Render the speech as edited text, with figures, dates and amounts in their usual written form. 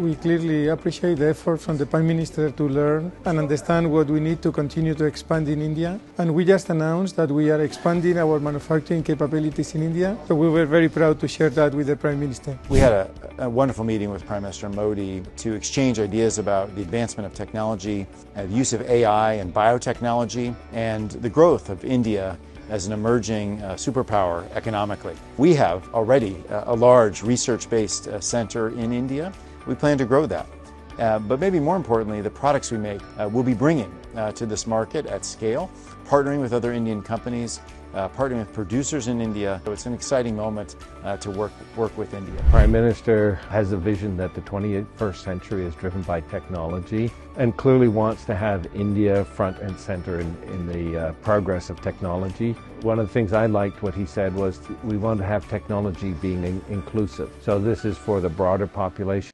We clearly appreciate the effort from the Prime Minister to learn and understand what we need to continue to expand in India. And we just announced that we are expanding our manufacturing capabilities in India. So we were very proud to share that with the Prime Minister. We had a wonderful meeting with Prime Minister Modi to exchange ideas about the advancement of technology, the use of AI and biotechnology, and the growth of India as an emerging superpower economically. We have already a large research-based center in India. We plan to grow that. But maybe more importantly, the products we make we'll be bringing to this market at scale, partnering with other Indian companies, partnering with producers in India. So it's an exciting moment to work with India. Prime Minister has a vision that the 21st century is driven by technology and clearly wants to have India front and center in the progress of technology. One of the things I liked what he said was we want to have technology being inclusive. So this is for the broader population.